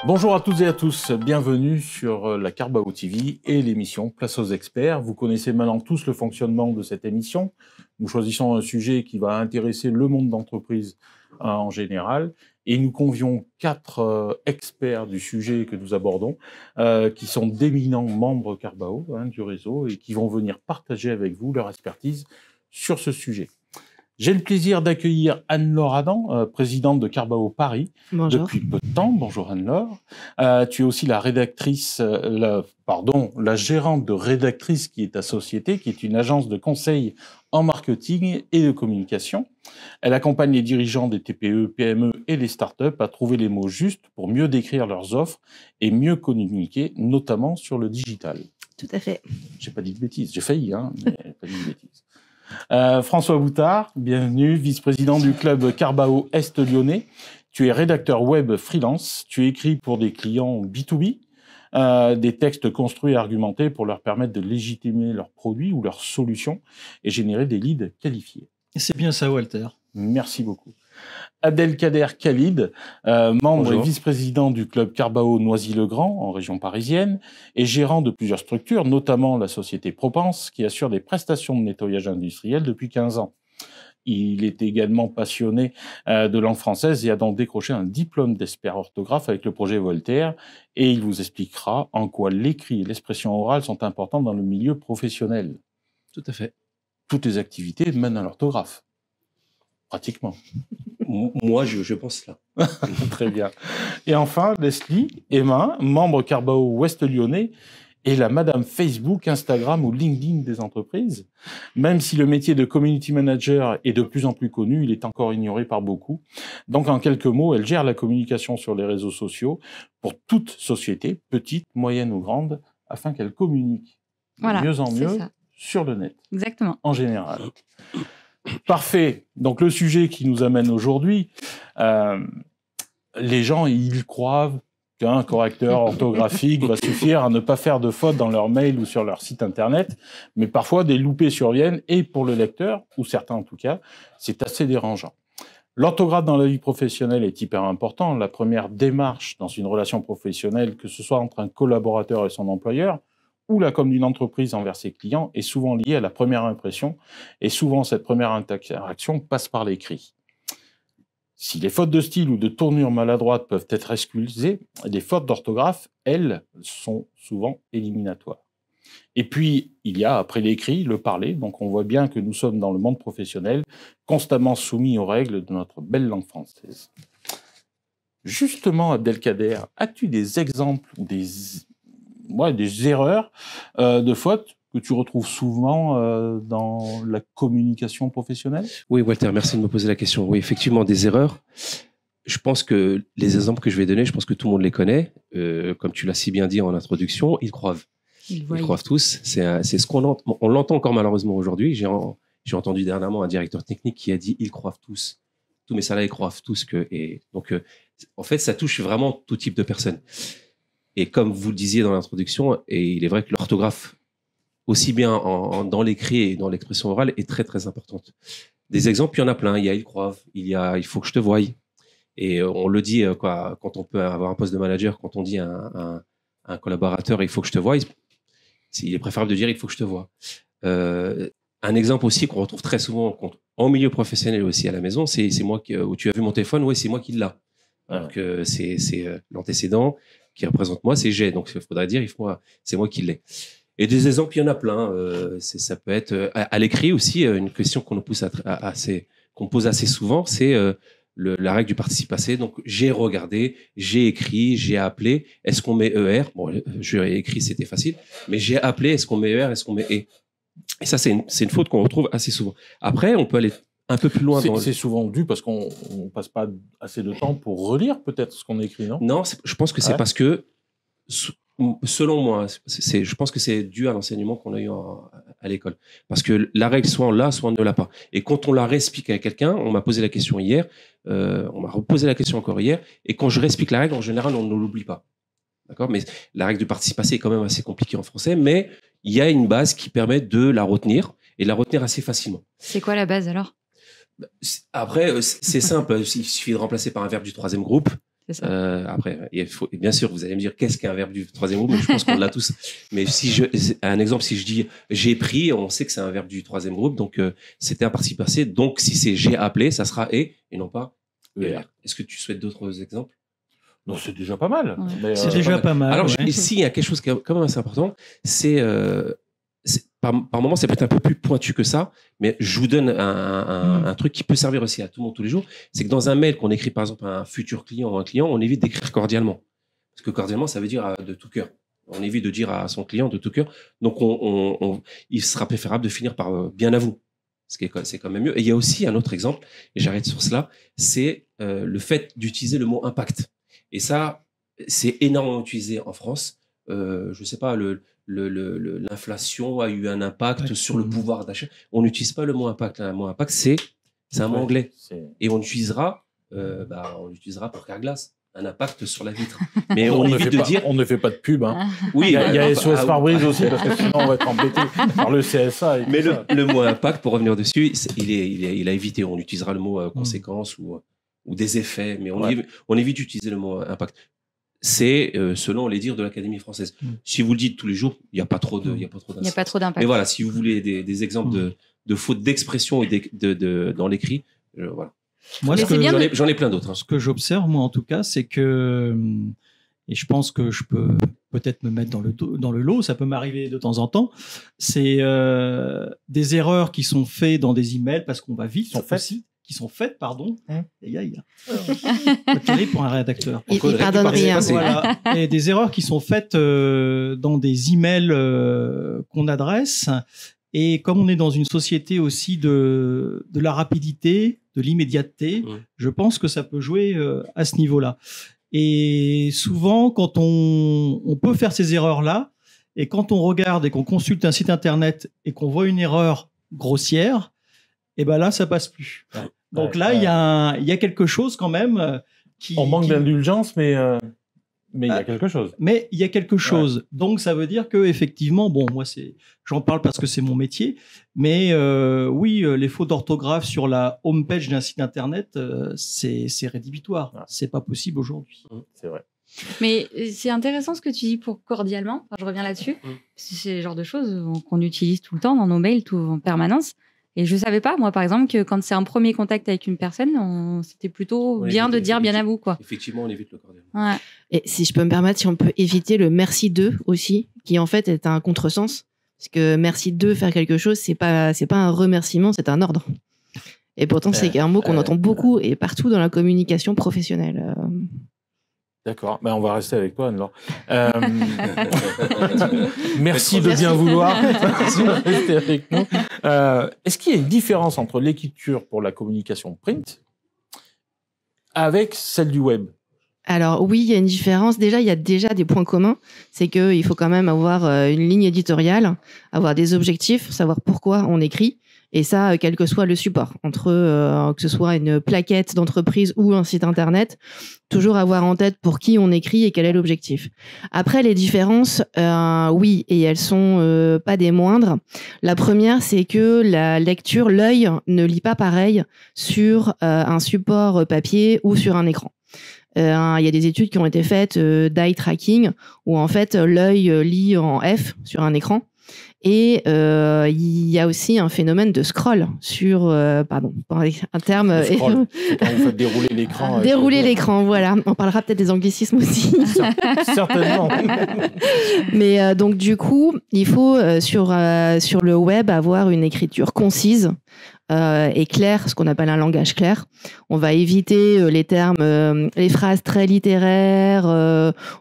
Bonjour à toutes et à tous, bienvenue sur la Carbao TV et l'émission Place aux experts. Vous connaissez maintenant tous le fonctionnement de cette émission. Nous choisissons un sujet qui va intéresser le monde d'entreprise en général et nous convions 4 experts du sujet que nous abordons qui sont d'éminents membres Carbao du réseau et qui vont venir partager avec vous leur expertise sur ce sujet. J'ai le plaisir d'accueillir Anne-Laure Adam, présidente de Carbao Paris. Bonjour. Depuis peu de temps. Bonjour Anne-Laure. Tu es aussi la gérante de Rédactrice, qui est ta société, qui est une agence de conseil en marketing et de communication. Elle accompagne les dirigeants des TPE, PME et les startups à trouver les mots justes pour mieux décrire leurs offres et mieux communiquer, notamment sur le digital. Tout à fait. J'ai pas dit de bêtises, j'ai failli, mais pas dit de bêtises. François Boutard, bienvenue, vice-président du club Carbao Est Lyonnais. Tu es rédacteur web freelance, tu écris pour des clients B2B, des textes construits et argumentés pour leur permettre de légitimer leurs produits ou leurs solutions et générer des leads qualifiés. C'est bien ça, Walter. Merci beaucoup. Abdelkader Khalid, membre Bonjour. et vice-président du club Carbao Noisy-le-Grand en région parisienne et gérant de plusieurs structures, notamment la société Propense qui assure des prestations de nettoyage industriel depuis 15 ans. Il est également passionné de langue française et a donc décroché un diplôme d'expert orthographe avec le projet Voltaire et il vous expliquera en quoi l'écrit et l'expression orale sont importants dans le milieu professionnel. Tout à fait. Toutes les activités mènent à l'orthographe. Pratiquement. Moi, je pense là. Très bien. Et enfin, Leslie Emma, membre Carbao Ouest Lyonnais, et la madame Facebook, Instagram ou LinkedIn des entreprises. Même si le métier de community manager est de plus en plus connu, il est encore ignoré par beaucoup. Donc, en quelques mots, elle gère la communication sur les réseaux sociaux pour toute société, petite, moyenne ou grande, afin qu'elle communique de mieux en mieux sur le net. Exactement. En général. Parfait. Donc, le sujet qui nous amène aujourd'hui, les gens, ils croient qu'un correcteur orthographique va suffire à ne pas faire de fautes dans leur mail ou sur leur site internet, mais parfois des loupés surviennent et pour le lecteur, ou certains en tout cas, c'est assez dérangeant. L'orthographe dans la vie professionnelle est hyper important. La première démarche dans une relation professionnelle, que ce soit entre un collaborateur et son employeur, ou la com d'une entreprise envers ses clients, est souvent liée à la première impression, et souvent cette première interaction passe par l'écrit. Si les fautes de style ou de tournure maladroite peuvent être excusées, les fautes d'orthographe, elles, sont souvent éliminatoires. Et puis, il y a, après l'écrit, le parler. Donc, on voit bien que nous sommes dans le monde professionnel, constamment soumis aux règles de notre belle langue française. Justement, Abdelkader, as-tu des exemples ou des erreurs de fautes que tu retrouves souvent dans la communication professionnelle? Oui, Walter, merci de me poser la question. Oui, effectivement, des erreurs. Je pense que les exemples que je vais donner, je pense que tout le monde les connaît. Comme tu l'as si bien dit en introduction, ils croivent. Ils croivent tous. C'est ce qu'on entend. On l'entend encore malheureusement aujourd'hui. J'ai entendu dernièrement un directeur technique qui a dit « ils croivent tous ». Tous mes salariés croient tous que... Et donc, en fait, ça touche vraiment tout type de personnes. Et comme vous le disiez dans l'introduction, et il est vrai que l'orthographe, aussi bien dans l'écrit et dans l'expression orale, est très, très importante. Des exemples, il y en a plein. Il y a « ils croivent », il y a « il faut que je te voie ». Et on le dit quand on peut avoir un poste de manager, quand on dit à un collaborateur « il faut que je te voie », il est préférable de dire « il faut que je te voie ». Un exemple aussi qu'on retrouve très souvent en milieu professionnel aussi à la maison, c'est moi où tu as vu mon téléphone, oui, c'est moi qui l'ai. Alors que c'est l'antécédent qui représente moi, c'est j'ai. Donc, il faudrait dire, c'est moi qui l'ai. Et des exemples, il y en a plein. Ça peut être à l'écrit aussi, une question qu'on nous qu'on pose assez souvent, c'est la règle du participe passé. Donc, j'ai regardé, j'ai écrit, j'ai appelé. Est-ce qu'on met ER? Bon, j'ai écrit, c'était facile. Mais j'ai appelé, est-ce qu'on met ER? Est-ce qu'on met E? Et ça, c'est une faute qu'on retrouve assez souvent. Après, on peut aller un peu plus loin. C'est souvent dû parce qu'on ne passe pas assez de temps pour relire peut-être ce qu'on écrit, non? Non, je pense que c'est parce que, selon moi, je pense que c'est dû à l'enseignement qu'on a eu à l'école. Parce que la règle, soit on l'a, soit on ne l'a pas. Et quand on la réexplique à quelqu'un, on m'a posé la question hier, on m'a reposé la question encore hier, et quand je réexplique la règle, en général, on ne l'oublie pas. D'accord? Mais la règle du participe passé est quand même assez compliquée en français, mais il y a une base qui permet de la retenir, et de la retenir assez facilement. C'est quoi la base alors? Après, c'est simple, il suffit de remplacer par un verbe du troisième groupe, C'est ça. Après, bien sûr, vous allez me dire qu'est-ce qu'un verbe du troisième groupe, mais je pense qu'on l'a tous. Mais un exemple, si je dis j'ai pris, on sait que c'est un verbe du troisième groupe, donc c'était un participe passé. Donc si c'est j'ai appelé, ça sera et non pas ER. Est-ce que tu souhaites d'autres exemples? Non, c'est déjà pas mal. Ouais. C'est déjà pas mal. Alors, ouais. ici, il y a quelque chose qui est quand même assez important. C'est par moment, c'est peut-être un peu plus pointu que ça, mais je vous donne un truc qui peut servir aussi à tout le monde tous les jours. C'est que dans un mail qu'on écrit, par exemple, à un futur client ou un client, on évite d'écrire cordialement. Parce que cordialement, ça veut dire de tout cœur. On évite de dire à son client de tout cœur. Donc, il sera préférable de finir par bien à vous. C'est quand même mieux. Et il y a aussi un autre exemple, et j'arrête sur cela, c'est le fait d'utiliser le mot impact. Et ça, c'est énormément utilisé en France. Je sais pas, l'inflation a eu un impact sur le pouvoir d'achat. On n'utilise pas le mot impact. Le mot impact, c'est un mot anglais. Et on l'utilisera pour Carglass. Un impact sur la vitre. Mais on évite de dire. On ne fait pas de pub. Hein. Oui, il y a SOS Pare-Brise aussi, parce que sinon on va être embêté par le CSA. Mais le mot impact, pour revenir dessus, il a évité. On utilisera le mot conséquence ou des effets, mais on évite d'utiliser le mot impact. C'est selon les dires de l'Académie française. Si vous le dites tous les jours, il n'y a pas trop d'impact. Mais voilà, si vous voulez des exemples de fautes d'expression et dans l'écrit, voilà. Moi, j'en ai plein d'autres. Hein. Ce que j'observe, moi, en tout cas, c'est que, et je pense que je peux peut-être me mettre dans le lot, ça peut m'arriver de temps en temps, c'est des erreurs qui sont faites dans des emails parce qu'on va vite, qui sont faites, pardon. Terrible pour un rédacteur. Il pardonne rien. Voilà. Et des erreurs qui sont faites dans des emails qu'on adresse. Et comme on est dans une société aussi de la rapidité, de l'immédiateté, je pense que ça peut jouer à ce niveau-là. Et souvent, quand on peut faire ces erreurs-là, et quand on regarde et qu'on consulte un site internet et qu'on voit une erreur grossière, et ben là, ça passe plus. Ouais. Donc là, il y a quelque chose quand même qui... On manque d'indulgence, mais il y a quelque chose. Mais il y a quelque chose. Ouais. Donc, ça veut dire que effectivement, bon, moi, j'en parle parce que c'est mon métier. Mais oui, les fautes d'orthographe sur la homepage d'un site internet, c'est rédhibitoire. Ouais. C'est pas possible aujourd'hui. C'est vrai. Mais c'est intéressant ce que tu dis pour cordialement. Enfin, je reviens là-dessus. C'est le genre de choses qu'on utilise tout le temps dans nos mails, tout en permanence. Et je savais pas, moi, par exemple, que quand c'est un premier contact avec une personne, c'était plutôt bien de dire bien à vous, quoi. Effectivement, on évite le cordial. Ouais. Et si je peux me permettre, si on peut éviter le merci de aussi, qui en fait est un contresens. Parce que merci de faire quelque chose, c'est pas un remerciement, c'est un ordre. Et pourtant, c'est un mot qu'on entend beaucoup et partout dans la communication professionnelle. D'accord, on va rester avec toi, Anne-Laure. Merci de bien vouloir rester avec nous. Est-ce qu'il y a une différence entre l'écriture pour la communication print avec celle du web ? Alors oui, il y a une différence. Déjà, il y a déjà des points communs. C'est qu'il faut quand même avoir une ligne éditoriale, avoir des objectifs, savoir pourquoi on écrit. Et ça, quel que soit le support, que ce soit une plaquette d'entreprise ou un site internet, toujours avoir en tête pour qui on écrit et quel est l'objectif. Après, les différences, oui, et elles sont pas des moindres. La première, c'est que la lecture, l'œil ne lit pas pareil sur un support papier ou sur un écran. Il y a des études qui ont été faites d'eye tracking où en fait l'œil lit en F sur un écran. Et il y a aussi un phénomène de scroll sur, pardon, un terme. Scroll, quand vous faites dérouler l'écran. Dérouler l'écran, voilà. On parlera peut-être des anglicismes aussi. Certainement. Mais donc du coup, il faut sur le web avoir une écriture concise. Et clair, ce qu'on appelle un langage clair. On va éviter les termes, les phrases très littéraires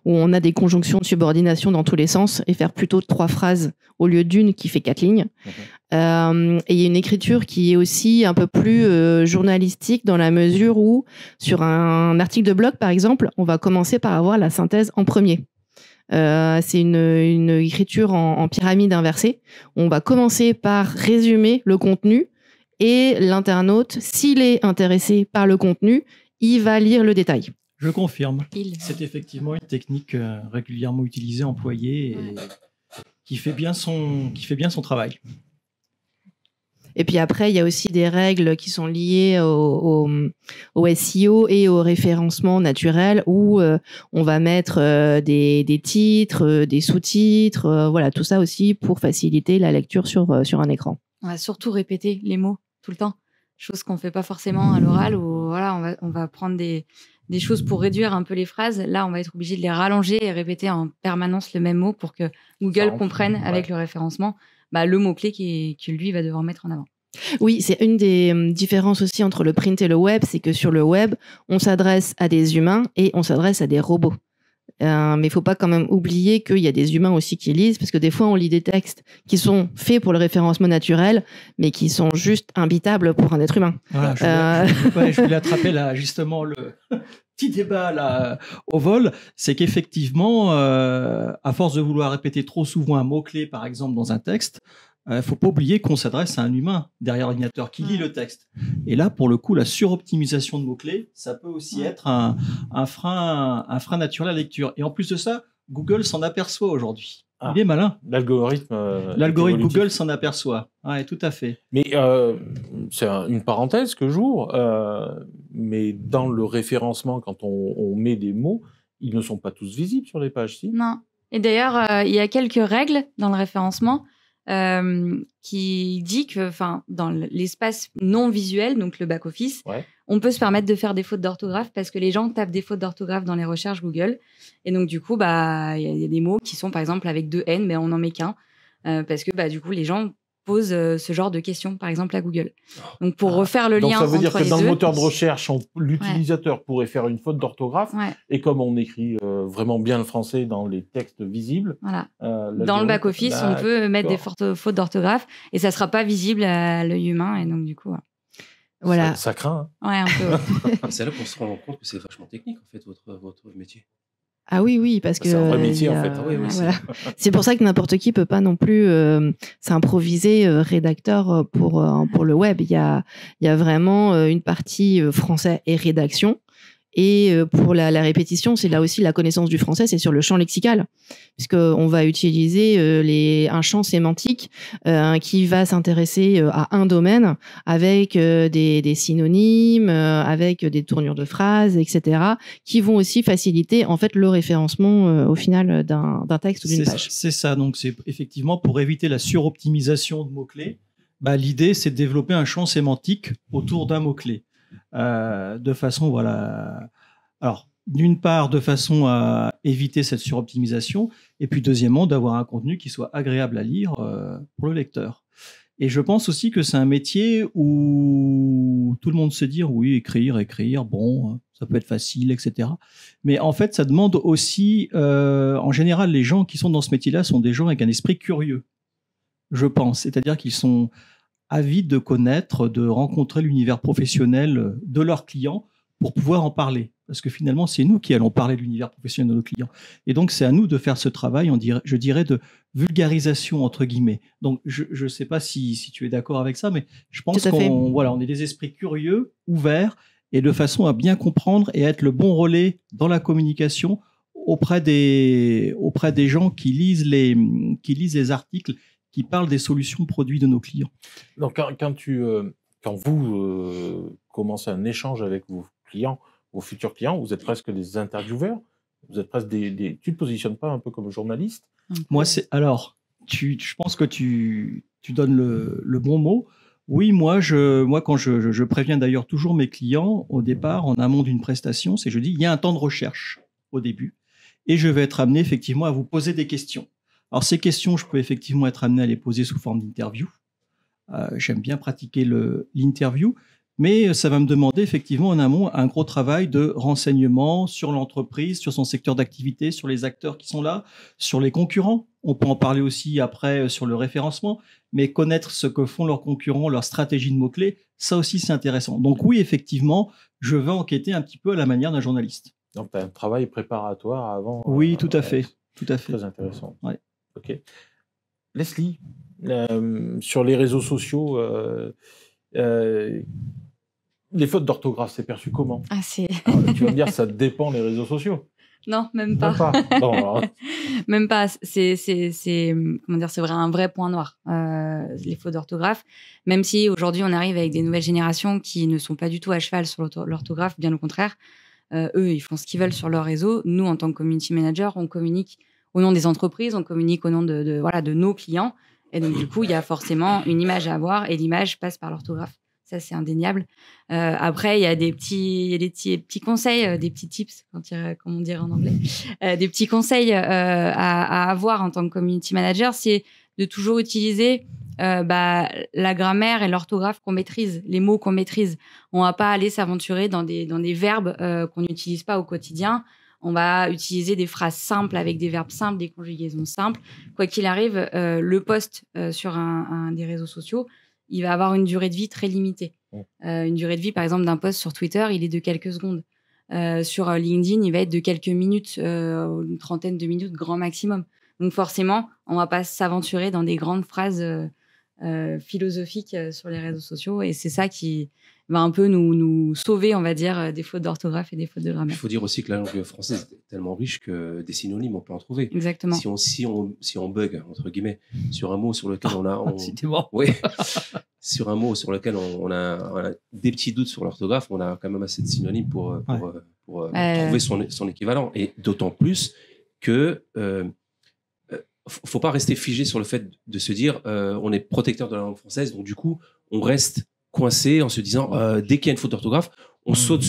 où on a des conjonctions de subordination dans tous les sens et faire plutôt 3 phrases au lieu d'une qui fait 4 lignes. Et il y a une écriture qui est aussi un peu plus journalistique dans la mesure où sur un article de blog, par exemple, on va commencer par avoir la synthèse en premier. C'est une écriture en pyramide inversée. On va commencer par résumer le contenu. Et l'internaute, s'il est intéressé par le contenu, il va lire le détail. Je confirme. C'est effectivement une technique régulièrement utilisée, employée, et qui fait bien son travail. Et puis après, il y a aussi des règles qui sont liées au SEO et au référencement naturel où on va mettre des titres, des sous-titres, voilà, tout ça aussi pour faciliter la lecture sur un écran. On va surtout répéter les mots tout le temps, chose qu'on fait pas forcément à l'oral où voilà, on va prendre des choses pour réduire un peu les phrases. Là, on va être obligé de les rallonger et répéter en permanence le même mot pour que Google comprenne avec le référencement le mot-clé que lui va devoir mettre en avant. Oui, c'est une des différences aussi entre le print et le web, c'est que sur le web, on s'adresse à des humains et on s'adresse à des robots. Mais il faut pas quand même oublier qu'il y a des humains aussi qui lisent, parce que des fois on lit des textes qui sont faits pour le référencement naturel, mais qui sont juste imbitables pour un être humain. Voilà, je voulais attraper là justement le petit débat là au vol, c'est qu'effectivement, à force de vouloir répéter trop souvent un mot-clé, par exemple dans un texte, faut pas oublier qu'on s'adresse à un humain derrière l'ordinateur qui lit le texte. Et là, pour le coup, la suroptimisation de mots-clés, ça peut aussi être un frein naturel à la lecture. Et en plus de ça, Google s'en aperçoit aujourd'hui. Il est malin. L'algorithme Google s'en aperçoit. Ouais, tout à fait. Mais c'est une parenthèse que j'ouvre. Mais dans le référencement, quand on met des mots, ils ne sont pas tous visibles sur les pages, si ? Non. Et d'ailleurs, il y a quelques règles dans le référencement qui dit que dans l'espace non visuel, donc le back-office, on peut se permettre de faire des fautes d'orthographe parce que les gens tapent des fautes d'orthographe dans les recherches Google. Et donc, du coup, il y a des mots qui sont, par exemple, avec 2 N, mais on n'en met qu'un. Parce que, du coup, les gens posent ce genre de questions, par exemple, à Google. Donc, pour refaire le lien entre les deux... Donc, ça veut dire que dans le moteur de recherche, l'utilisateur pourrait faire une faute d'orthographe. Et comme on écrit vraiment bien le français dans les textes visibles... Voilà. Dans le back-office, on peut mettre des fautes d'orthographe et ça ne sera pas visible à l'œil humain. Et donc, du coup... Voilà. Ça craint. Ouais, un peu. C'est là qu'on se rend compte que c'est vachement technique, en fait, votre métier. Ah oui, parce que... C'est un vrai métier, en fait. Voilà. C'est pour ça que n'importe qui peut pas non plus s'improviser rédacteur pour le web. Il y a vraiment une partie français et rédaction. Et pour la répétition, c'est là aussi la connaissance du français, c'est sur le champ lexical, puisqu'on va utiliser un champ sémantique qui va s'intéresser à un domaine avec des synonymes, avec des tournures de phrases, etc., qui vont aussi faciliter en fait le référencement au final d'un texte ou d'une page. C'est ça, donc c'est effectivement pour éviter la suroptimisation de mots-clés, l'idée c'est de développer un champ sémantique autour d'un mot-clé. De façon, voilà. Alors, d'une part, de façon à éviter cette suroptimisation, et puis deuxièmement, d'avoir un contenu qui soit agréable à lire pour le lecteur. Et je pense aussi que c'est un métier où tout le monde se dit, oui, écrire, bon, ça peut être facile, etc. Mais en fait, ça demande aussi, en général, les gens qui sont dans ce métier-là sont des gens avec un esprit curieux, je pense. C'est-à-dire qu'ils sont avides de connaître, de rencontrer l'univers professionnel de leurs clients pour pouvoir en parler. Parce que finalement, c'est nous qui allons parler de l'univers professionnel de nos clients. Et donc, c'est à nous de faire ce travail, je dirais, de vulgarisation, entre guillemets. Donc, je ne sais pas si tu es d'accord avec ça, mais je pense on est des esprits curieux, ouverts, et de façon à bien comprendre et à être le bon relais dans la communication auprès des gens qui lisent les articles qui parlent des solutions produits de nos clients. Donc, quand vous commencez un échange avec vos clients, vos futurs clients, vous êtes presque des intervieweurs, vous êtes presque tu te positionnes pas un peu comme journaliste? Moi, je pense que tu donnes le bon mot. Oui, moi quand je préviens d'ailleurs toujours mes clients au départ, en amont d'une prestation, je dis, il y a un temps de recherche au début, et je vais être amené effectivement à vous poser des questions. Alors, ces questions, je peux effectivement être amené à les poser sous forme d'interview. J'aime bien pratiquer l'interview, mais ça va me demander effectivement en amont un gros travail de renseignement sur l'entreprise, sur son secteur d'activité, sur les acteurs qui sont là, sur les concurrents. On peut en parler aussi après sur le référencement, mais connaître ce que font leurs concurrents, leur stratégie de mots-clés, ça aussi c'est intéressant. Donc oui, effectivement, je vais enquêter un petit peu à la manière d'un journaliste. Donc tu as un travail préparatoire avant. Oui, tout à fait. Tout à fait. Très intéressant. Ouais. Ok. Leslie, sur les réseaux sociaux, les fautes d'orthographe, c'est perçu comment? Tu vas me dire, ça dépend les réseaux sociaux. Non, même pas. Bon, alors, Même pas. C'est comment dire, c'est un vrai point noir. Les fautes d'orthographe. Même si aujourd'hui on arrive avec des nouvelles générations qui ne sont pas du tout à cheval sur l'orthographe, bien au contraire. Eux, ils font ce qu'ils veulent sur leur réseau. Nous, en tant que community manager, on communique au nom des entreprises, on communique au nom de nos clients. Et donc, du coup, il y a forcément une image à avoir et l'image passe par l'orthographe. Ça, c'est indéniable. Après, il y a des petits conseils, des petits tips, comme on dirait en anglais. Des petits conseils à avoir en tant que community manager, c'est de toujours utiliser la grammaire et l'orthographe qu'on maîtrise, les mots qu'on maîtrise. On va pas aller s'aventurer dans des verbes qu'on n'utilise pas au quotidien. On va utiliser des phrases simples avec des verbes simples, des conjugaisons simples. Quoi qu'il arrive, le post sur un des réseaux sociaux, il va avoir une durée de vie très limitée. Une durée de vie, par exemple, d'un post sur Twitter, il est de quelques secondes. Sur LinkedIn, il va être de quelques minutes, une trentaine de minutes, grand maximum. Donc forcément, on va pas s'aventurer dans des grandes phrases philosophiques sur les réseaux sociaux. Et c'est ça qui va un peu nous sauver, on va dire, des fautes d'orthographe et des fautes de grammaire. Il faut dire aussi que la langue française est tellement riche que des synonymes, on peut en trouver. Exactement. Si on bug, entre guillemets, sur un mot sur lequel Oui. sur un mot sur lequel on a des petits doutes sur l'orthographe, on a quand même assez de synonymes pour trouver son équivalent. Et d'autant plus que faut pas rester figé sur le fait de se dire on est protecteur de la langue française, donc du coup on reste coincé en se disant dès qu'il y a une faute d'orthographe, on saute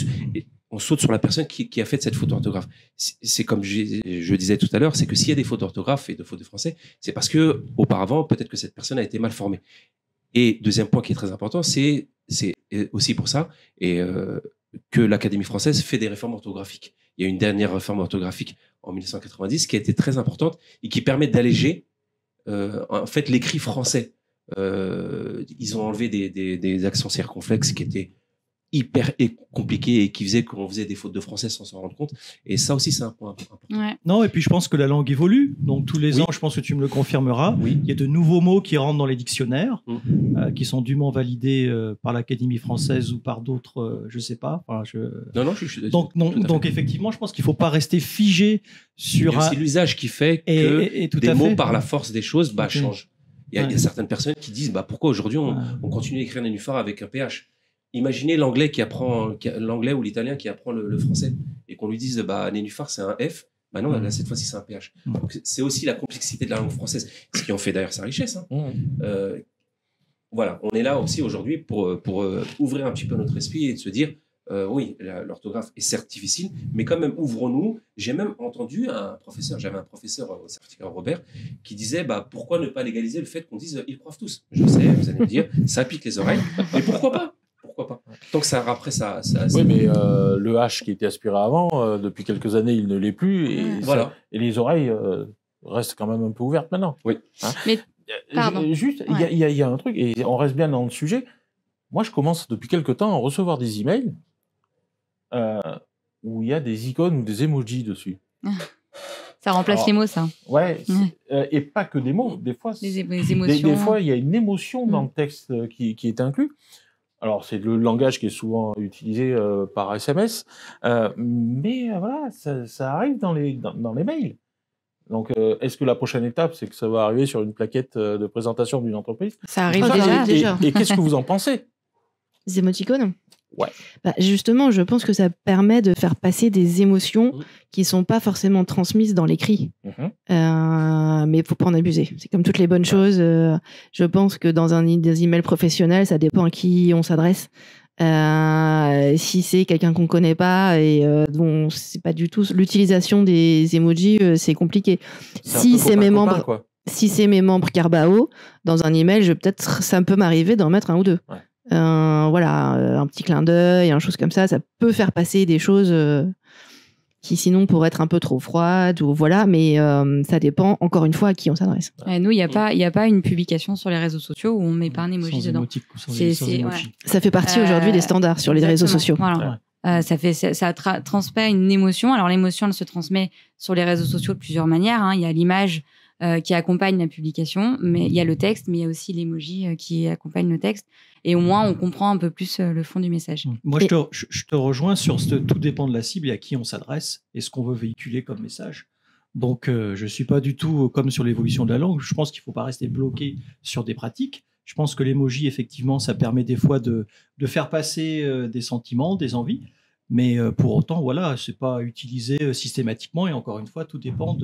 sur la personne qui a fait cette faute d'orthographe. C'est comme je disais tout à l'heure, c'est que s'il y a des fautes d'orthographe et de fautes de français, c'est parce que auparavant peut-être que cette personne a été mal formée. Et deuxième point qui est très important, c'est aussi pour ça que l'Académie française fait des réformes orthographiques. Il y a une dernière réforme orthographique en 1990 qui a été très importante et qui permet d'alléger en fait l'écrit français. Ils ont enlevé des accents circonflexes qui étaient hyper compliqués et qui faisaient qu'on faisait des fautes de français sans s'en rendre compte. Et ça aussi, c'est un point important. Ouais. Non, et puis je pense que la langue évolue. Donc tous les ans, je pense que tu me le confirmeras, il y a de nouveaux mots qui rentrent dans les dictionnaires, qui sont dûment validés par l'Académie française ou par d'autres, je sais pas. Enfin, Non, je suis donc effectivement, je pense qu'il faut pas rester figé sur. Il y a aussi l'usage qui fait que des mots, par la force des choses, changent. Il y a certaines personnes qui disent pourquoi aujourd'hui on continue à écrire nénuphar avec un PH. Imaginez l'anglais l'anglais ou l'italien qui apprend le français et qu'on lui dise nénuphar c'est un F. Non, là, cette fois-ci c'est un PH. Donc, c'est aussi la complexité de la langue française, ce qui en fait d'ailleurs sa richesse. Voilà, on est là aussi aujourd'hui pour ouvrir un petit peu notre esprit et de se dire oui, l'orthographe est certes difficile, mais quand même ouvrons-nous. J'ai même entendu j'avais un professeur au certificat Robert qui disait pourquoi ne pas légaliser le fait qu'on dise ils prouvent tous. Je sais, vous allez me dire, ça pique les oreilles, mais pourquoi pas? Tant que ça après ça. Oui, mais le H qui était aspiré avant, depuis quelques années, il ne l'est plus, et et les oreilles restent quand même un peu ouvertes maintenant. Oui. Mais pardon. Juste, il y a un truc, et on reste bien dans le sujet. Moi, je commence depuis quelque temps à recevoir des emails où il y a des icônes ou des emojis dessus. Ça remplace les mots, ça. Ouais. Et pas que des mots. Des fois, les émotions. Des fois, il y a une émotion dans le texte qui est inclus. Alors, c'est le langage qui est souvent utilisé par SMS, mais voilà, ça arrive dans les mails. Donc, est-ce que la prochaine étape, c'est que ça va arriver sur une plaquette de présentation d'une entreprise? Ça arrive déjà. Et qu'est-ce que vous en pensez? Les émoticônes? Ouais. Justement, je pense que ça permet de faire passer des émotions qui ne sont pas forcément transmises dans l'écrit. Mais il ne faut pas en abuser. C'est comme toutes les bonnes choses. Je pense que dans des emails professionnels, ça dépend à qui on s'adresse. Si c'est quelqu'un qu'on ne connaît pas et dont c'est pas du tout l'utilisation des emojis, c'est compliqué. Si c'est mes membres Carbao, dans un email, ça peut m'arriver d'en mettre un ou deux. Ouais. Un petit clin d'œil, une chose comme ça peut faire passer des choses qui sinon pourraient être un peu trop froides ou voilà, mais ça dépend encore une fois à qui on s'adresse. Nous, il y a pas une publication sur les réseaux sociaux où on met pas un emoji dedans. Ça fait partie aujourd'hui des standards sur les réseaux sociaux. Voilà. Ça transmet une émotion. Alors l'émotion, elle se transmet sur les réseaux sociaux de plusieurs manières. Il y a l'image qui accompagne la publication, mais il y a le texte, mais il y a aussi l'emoji qui accompagne le texte. Et au moins, on comprend un peu plus le fond du message. Moi, je te rejoins sur tout dépend de la cible et à qui on s'adresse et ce qu'on veut véhiculer comme message. Donc, je ne suis pas du tout comme sur l'évolution de la langue. Je pense qu'il ne faut pas rester bloqué sur des pratiques. Je pense que l'emoji, effectivement, ça permet des fois de faire passer des sentiments, des envies. Mais pour autant, voilà, c'est pas utilisé systématiquement. Et encore une fois, tout dépend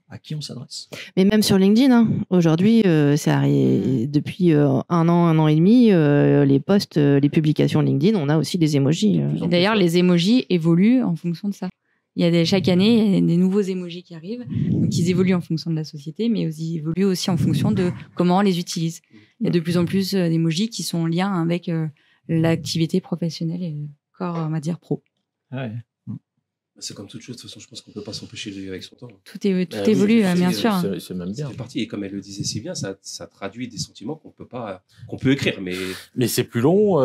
à qui on s'adresse. Mais même sur LinkedIn, hein, aujourd'hui, depuis un an et demi, les posts, les publications LinkedIn, on a aussi des emojis. Et d'ailleurs, les emojis évoluent en fonction de ça. Il y a chaque année, il y a des nouveaux emojis qui arrivent. Donc, ils évoluent en fonction de la société, mais ils évoluent aussi en fonction de comment on les utilise. Il y a de plus en plus d'emojis qui sont en lien avec l'activité professionnelle et le corps, on va dire, pro. Ouais. C'est comme toute chose, de toute façon, je pense qu'on ne peut pas s'empêcher de vivre avec son temps. Tout évolue, bien sûr. C'est même bien. C'est parti, et comme elle le disait si bien, ça traduit des sentiments qu'on peut écrire, mais c'est plus long.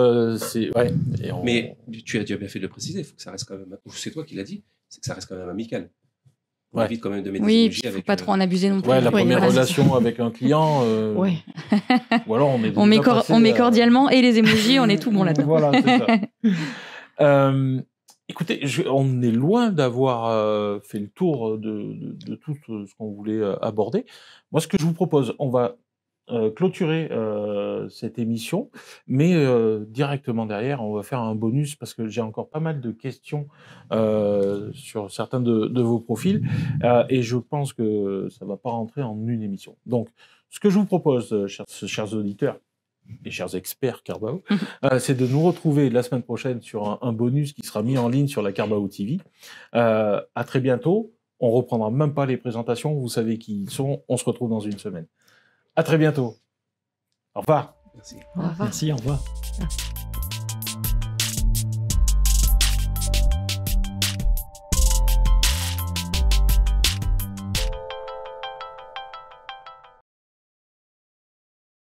Mais tu as bien fait de le préciser, il faut que ça reste quand même. C'est toi qui l'as dit, c'est que ça reste quand même amical. On évite quand même de mettre des emojis il ne faut pas trop en abuser non plus. La première relation avec un client. Ou alors on met cordialement et les emojis, on est tout bon là-dedans. Voilà, c'est ça. Écoutez, on est loin d'avoir fait le tour de tout ce qu'on voulait aborder. Moi, ce que je vous propose, on va clôturer cette émission, mais directement derrière, on va faire un bonus parce que j'ai encore pas mal de questions sur certains de vos profils et je pense que ça ne va pas rentrer en une émission. Donc, ce que je vous propose, chers auditeurs, et chers experts Carbao, c'est de nous retrouver la semaine prochaine sur un bonus qui sera mis en ligne sur la Carbao TV. À très bientôt. On reprendra même pas les présentations. Vous savez qui ils sont. On se retrouve dans une semaine. À très bientôt. Au revoir. Merci. Merci, au revoir.